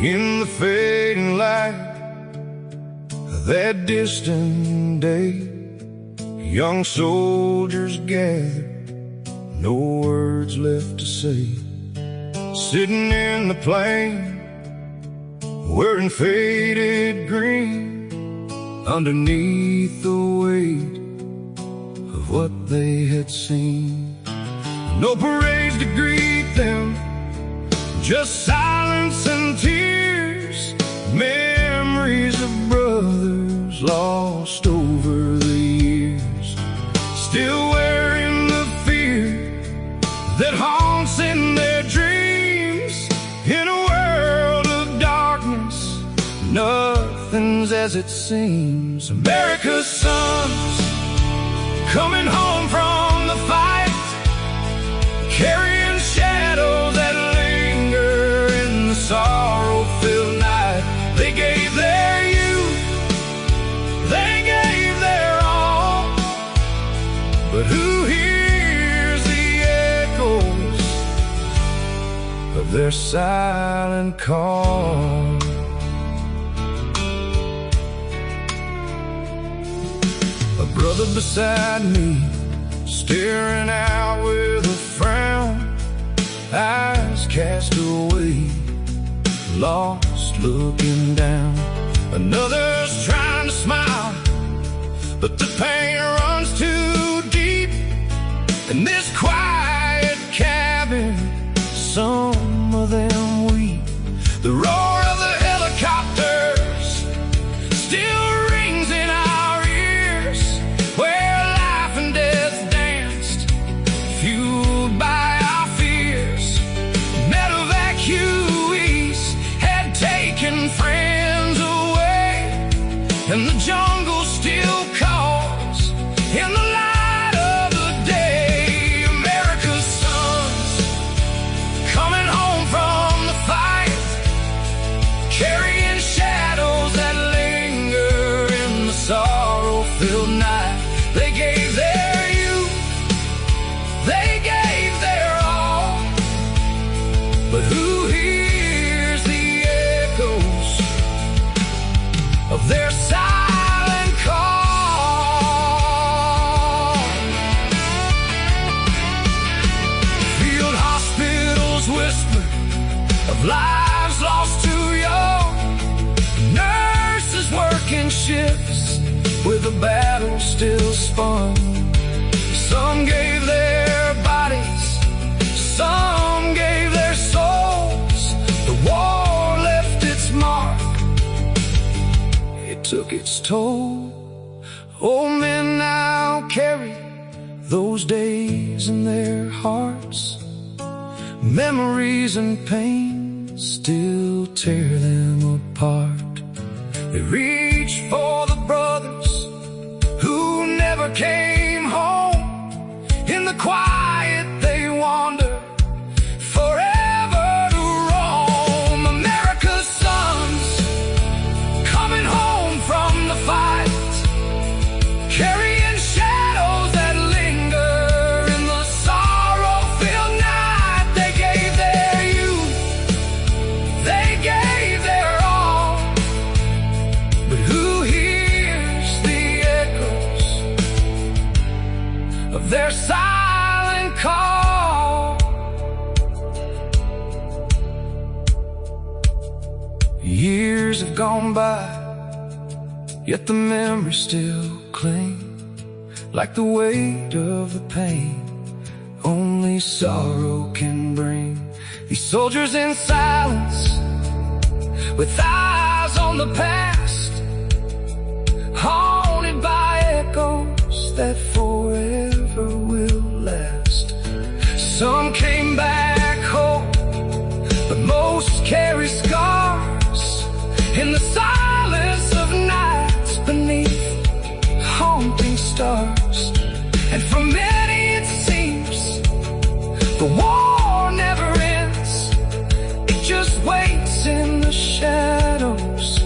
In the fading light of that distant day, young soldiers gathered, no words left to say. Sitting in the plain, wearing faded green, underneath the weight of what they had seen. No parades to greet them, just silence and tears, memories of brothers lost over the years, still wearing the fear that haunts in their dreams. In a world of darkness, nothing's as it seems. America's sons coming home from the fight, carrying shadows that linger in the sorrow-filled night. They gave their youth, they gave their all, but who hears the echoes of their silent call? A brother beside me, staring out with a frown, eyes cast away, lost looking down. Another's trying to smile, but the pain runs too deep. In this quiet cabin, some of them weep. The roar of the helicopters still rings in our ears, where life and death danced, fueled by our fears. Metal evacuees had taken friends away, and the jungle still calls in the light of the day. America's sons coming home from the fight, carrying shadows that linger in the sorrow-filled night. They gave their youth, they gave their all, but who hears the echoes of their silent call? Field hospitals whisper of lives lost too young, nurses working shifts with the battle still spun. Some gave their bodies, some gave their souls. The war left its mark, it took its toll. Old men now carry those days in their hearts, memories and pain still tear them apart. They reach for the brothers who never came home. In the quiet they wander, forever to roam. America's sons coming home from the fight, carrying shadows that linger in the sorrow-filled night. They gave their youth, they gave their all, but who hears the echoes of their silent call? Years have gone by, yet the memories still cling, like the weight of the pain only sorrow can bring. These soldiers in silence, with eyes on the past, haunted by echoes that forever will last. Some came back home, but most carry scars in the silence of nights beneath haunting stars. And for many it seems the war never ends, it just waits in the shadows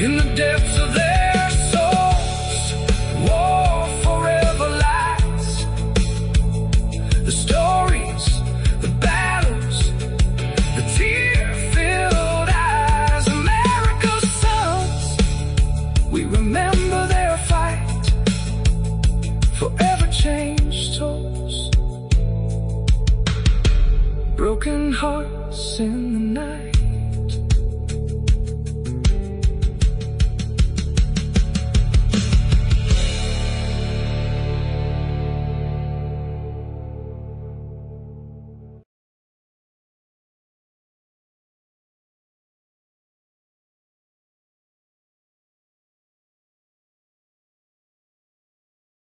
In the depths